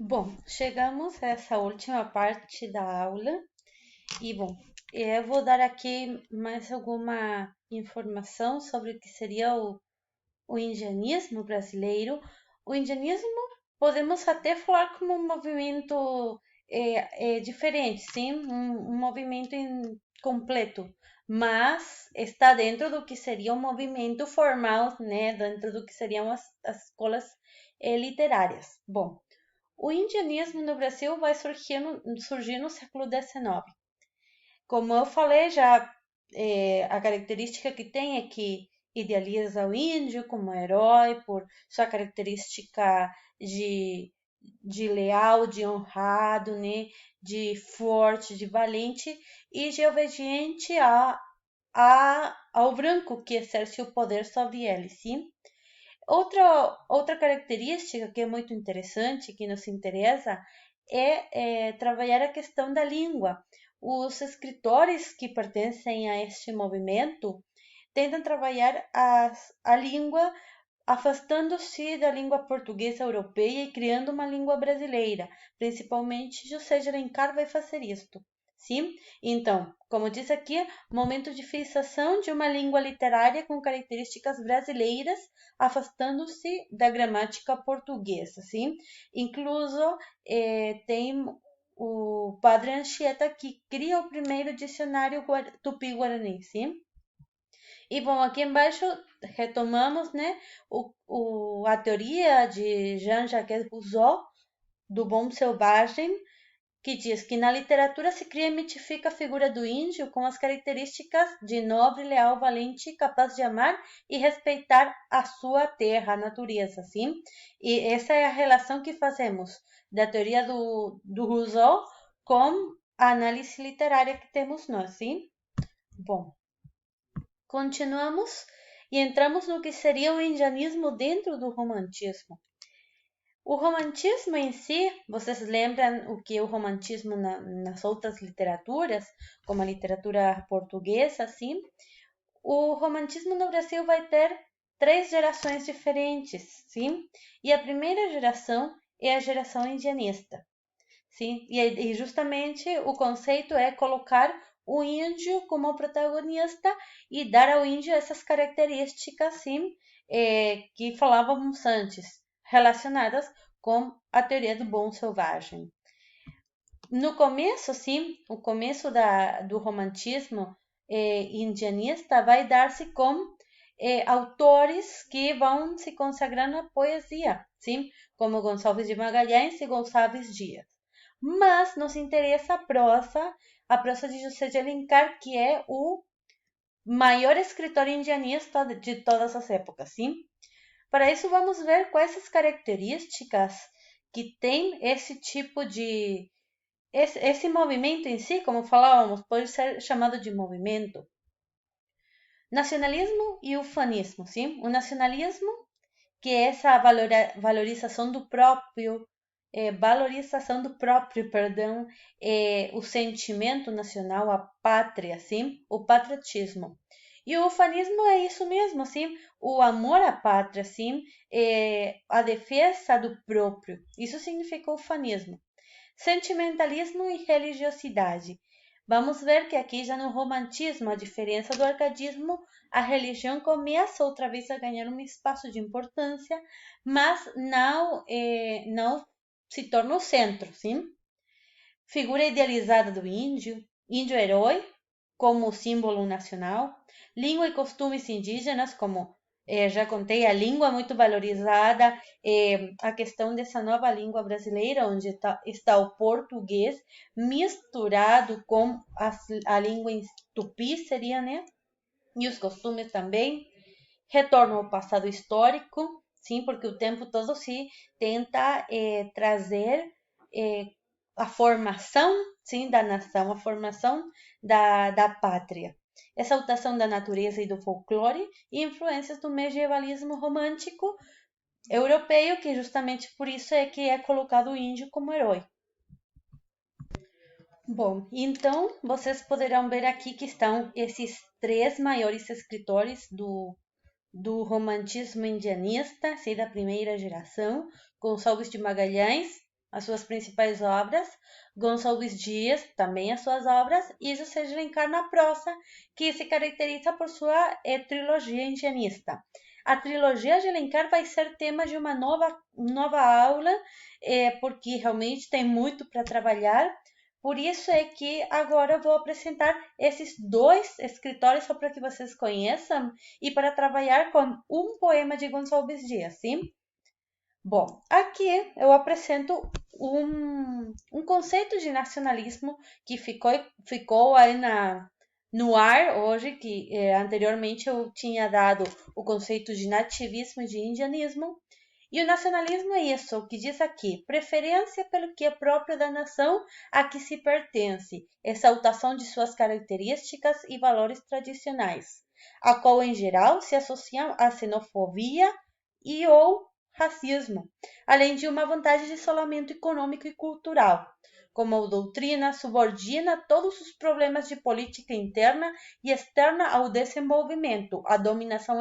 Bom, chegamos a essa última parte da aula e, bom, eu vou dar aqui mais alguma informação sobre o que seria o indianismo brasileiro. O indianismo podemos até falar como um movimento diferente, sim, um movimento completo, mas está dentro do que seria um movimento formal, né, dentro do que seriam as escolas literárias. Bom, o indianismo no Brasil vai surgir no século XIX. Como eu falei, já a característica que tem é que idealiza o índio como herói por sua característica de, de leal, de honrado, né? De forte, de valente e de obediente ao branco que exerce o poder sobre ele, sim? Outra característica que é muito interessante, que nos interessa, é trabalhar a questão da língua. Os escritores que pertencem a este movimento tentam trabalhar a língua afastando-se da língua portuguesa europeia e criando uma língua brasileira. Principalmente José de Alencar vai fazer isto. Sim? Então, como diz aqui, momento de fixação de uma língua literária com características brasileiras, afastando-se da gramática portuguesa, sim? Incluso tem o Padre Anchieta que cria o primeiro dicionário tupi-guarani, sim? E bom, aqui embaixo retomamos, né, a teoria de Jean-Jacques Rousseau do bom selvagem, que diz que na literatura se cria e mitifica a figura do índio com as características de nobre, leal, valente, capaz de amar e respeitar a sua terra, a natureza, sim? E essa é a relação que fazemos da teoria do Rousseau com a análise literária que temos nós, sim? Bom, continuamos e entramos no que seria o indianismo dentro do romantismo. O romantismo em si, vocês lembram o que é o romantismo nas outras literaturas, como a literatura portuguesa, assim? O romantismo no Brasil vai ter três gerações diferentes, sim? E a primeira geração é a geração indianista, sim? E justamente o conceito é colocar o índio como protagonista e dar ao índio essas características, sim, que falávamos antes, relacionadas com a teoria do bom selvagem. No começo, sim, o começo do romantismo indianista vai dar-se com autores que vão se consagrar na poesia, sim, como Gonçalves de Magalhães e Gonçalves Dias. Mas nos interessa a prosa de José de Alencar, que é o maior escritor indianista de todas as épocas, sim? Para isso, vamos ver quais as características que tem esse tipo de. Esse movimento em si, como falávamos, pode ser chamado de movimento. Nacionalismo e ufanismo, sim? O nacionalismo, que é essa valorização do próprio, perdão, o sentimento nacional, a pátria, sim? O patriotismo. E o ufanismo é isso mesmo, assim, o amor à pátria, assim, a defesa do próprio. Isso significa ufanismo. Sentimentalismo e religiosidade. Vamos ver que aqui já no romantismo, a diferença do arcadismo, a religião começa outra vez a ganhar um espaço de importância, mas não se torna o centro, sim? Figura idealizada do índio, índio herói, como símbolo nacional, língua e costumes indígenas, como já contei, a língua muito valorizada, a questão dessa nova língua brasileira, onde está o português misturado com a língua tupi, seria, né? E os costumes também. Retorno ao passado histórico, sim, porque o tempo todo se tenta trazer eh, a formação, sim, da nação, a formação da pátria. Exaltação da natureza e do folclore e influências do medievalismo romântico europeu, que justamente por isso é que é colocado o índio como herói. Bom, então vocês poderão ver aqui que estão esses três maiores escritores do romantismo indianista, sei da primeira geração, Gonçalves de Magalhães, as suas principais obras, Gonçalves Dias, também as suas obras, e José de Alencar na prosa, que se caracteriza por sua trilogia indianista. A trilogia de Alencar vai ser tema de uma nova aula, porque realmente tem muito para trabalhar. Por isso é que agora eu vou apresentar esses dois escritores só para que vocês conheçam e para trabalhar com um poema de Gonçalves Dias, sim? Bom, aqui eu apresento um conceito de nacionalismo que ficou aí no ar hoje, que anteriormente eu tinha dado o conceito de nativismo e de indianismo. E o nacionalismo é isso, o que diz aqui: preferência pelo que é próprio da nação a que se pertence, exaltação de suas características e valores tradicionais, a qual em geral se associa à xenofobia e ou racismo, além de uma vontade de isolamento econômico e cultural. Como a doutrina subordina todos os problemas de política interna e externa ao desenvolvimento, à dominação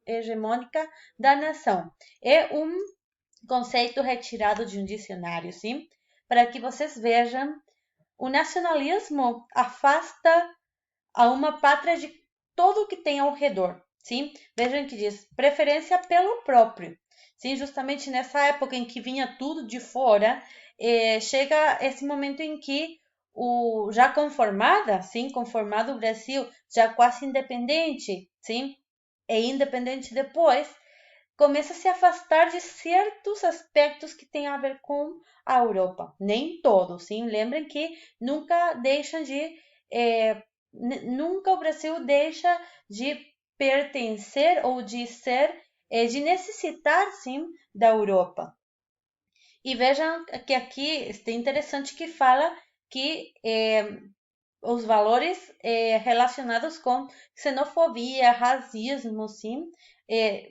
hegemônica da nação. É um conceito retirado de um dicionário, sim? Para que vocês vejam, o nacionalismo afasta a uma pátria de todo o que tem ao redor, sim? Vejam que diz preferência pelo próprio. Sim, justamente nessa época em que vinha tudo de fora, chega esse momento em que já conformado o Brasil, já quase independente, sim, e independente depois, começa a se afastar de certos aspectos que têm a ver com a Europa. Nem todos, sim. Lembrem que nunca deixam de, nunca o Brasil deixa de pertencer ou de ser de necessitar, sim, da Europa. E vejam que aqui é interessante que fala que os valores relacionados com xenofobia, racismo, sim,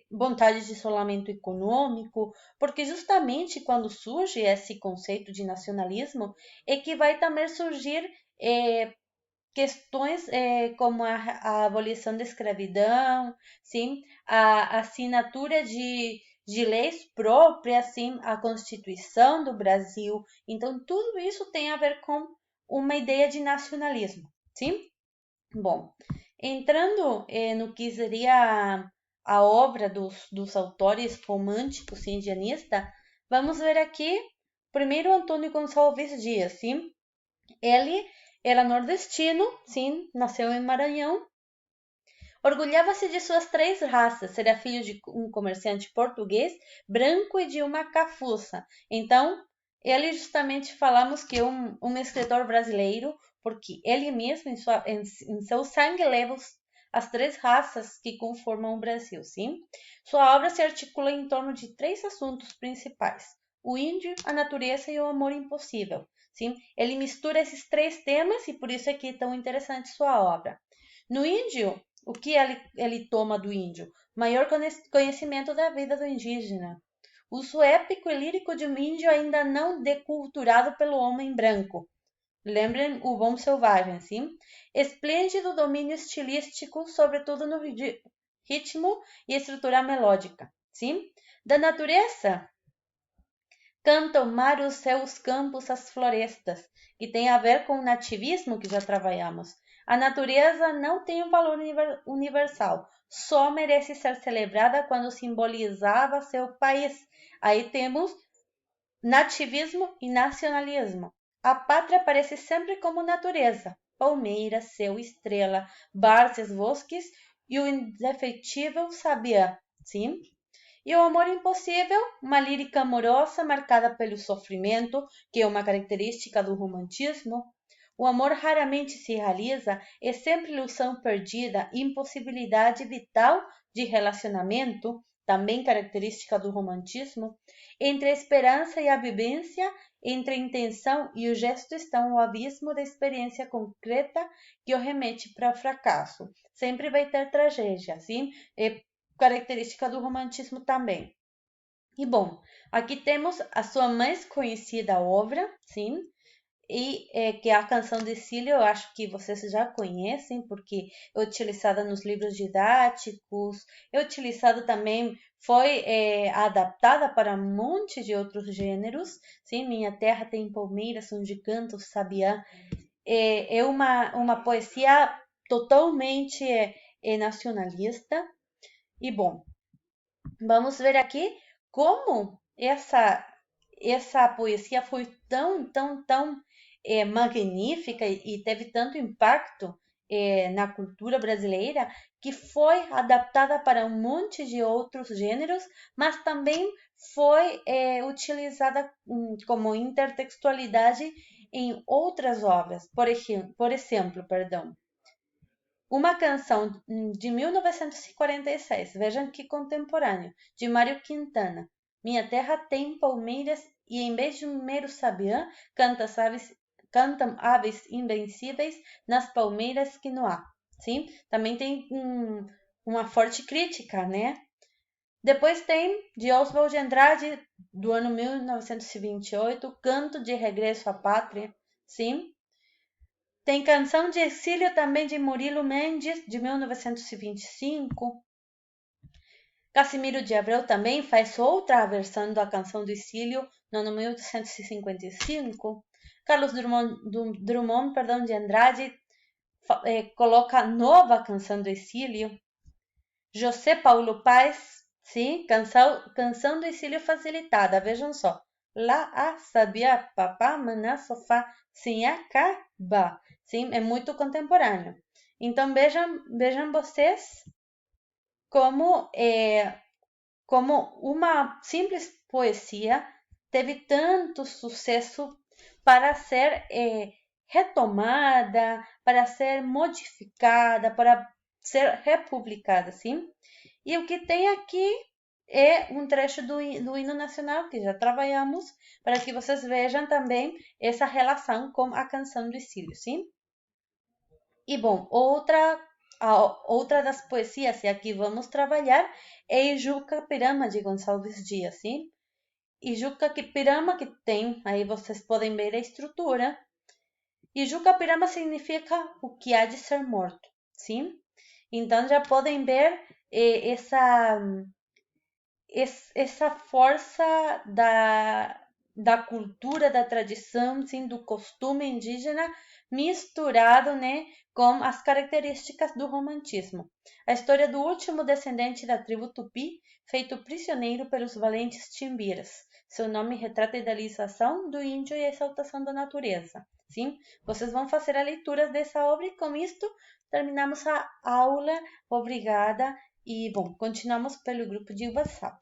vontade de isolamento econômico, porque justamente quando surge esse conceito de nacionalismo é que vai também surgir questões como a abolição da escravidão, sim, a assinatura de leis próprias, sim, a Constituição do Brasil. Então, tudo isso tem a ver com uma ideia de nacionalismo, sim? Bom, entrando no que seria a obra dos autores românticos indianistas, vamos ver aqui primeiro Antônio Gonçalves Dias, sim? Ele era nordestino, sim, nasceu em Maranhão. Orgulhava-se de suas três raças, era filho de um comerciante português, branco e de uma cafuça. Então, ele justamente falamos que é um escritor brasileiro, porque ele mesmo, em seu sangue, leva as três raças que conformam o Brasil, sim? Sua obra se articula em torno de três assuntos principais: o índio, a natureza e o amor impossível. Sim? Ele mistura esses três temas e por isso é que é tão interessante sua obra. No índio, o que ele toma do índio? Maior conhecimento da vida do indígena. Uso épico e lírico de um índio ainda não deculturado pelo homem branco. Lembrem o bom selvagem, sim? Esplêndido domínio estilístico, sobretudo no ritmo e estrutura melódica, sim? Da natureza, canta o mar, os céus, os campos, as florestas, que tem a ver com o nativismo que já trabalhamos. A natureza não tem um valor universal, só merece ser celebrada quando simbolizava seu país. Aí temos nativismo e nacionalismo. A pátria aparece sempre como natureza: palmeira, céu, estrela, várzeas, bosques e o indefetível sabiá. Sim? E o amor impossível, uma lírica amorosa marcada pelo sofrimento, que é uma característica do romantismo. O amor raramente se realiza, é sempre ilusão perdida, impossibilidade vital de relacionamento, também característica do romantismo. Entre a esperança e a vivência, entre a intenção e o gesto está o abismo da experiência concreta que o remete para o fracasso. Sempre vai ter tragédia, sim? Característica do romantismo também. E bom, aqui temos a sua mais conhecida obra, sim, e que a canção de Cílio eu acho que vocês já conhecem, porque é utilizada nos livros didáticos, é utilizada também, foi adaptada para um monte de outros gêneros, sim? Minha Terra tem palmeiras, som de canto, sabiá. É uma poesia totalmente nacionalista. E bom, vamos ver aqui como essa poesia foi tão magnífica e teve tanto impacto na cultura brasileira que foi adaptada para um monte de outros gêneros, mas também foi utilizada como intertextualidade em outras obras. Por exemplo, perdão, uma canção de 1946, vejam que contemporâneo, de Mário Quintana. Minha terra tem palmeiras e em vez de um mero sabiá, cantam aves invencíveis nas palmeiras que não há. Sim? Também tem uma forte crítica, né? Depois tem de Oswald de Andrade, do ano 1928, Canto de Regresso à Pátria. Sim? Tem Canção de Exílio também de Murilo Mendes, de 1925. Casimiro de Abreu também faz outra versão da Canção do Exílio, no ano 1855. Carlos Drummond de Andrade coloca nova Canção do Exílio. José Paulo Paes, sim, canção do Exílio facilitada, vejam só. Lá, sabia, papá, maná, sofá, sim, acaba. Sim, é muito contemporâneo. Então, vejam vocês como uma simples poesia teve tanto sucesso para ser retomada, para ser modificada, para ser republicada, sim? E o que tem aqui é um trecho do hino nacional que já trabalhamos, para que vocês vejam também essa relação com a Canção do Exílio, sim? E bom, outra das poesias, e aqui vamos trabalhar, é Ijuca Pirama, de Gonçalves Dias, sim? Ijuca Pirama, que tem, aí vocês podem ver a estrutura. Ijuca Pirama significa o que há de ser morto, sim? Então já podem ver essa força da cultura, da tradição, sim, do costume indígena misturado, né, com as características do romantismo. A história do último descendente da tribo Tupi, feito prisioneiro pelos valentes timbiras. Seu nome retrata a idealização do índio e a exaltação da natureza. Sim? Vocês vão fazer a leitura dessa obra e com isto terminamos a aula. Obrigada e, bom, continuamos pelo grupo de WhatsApp.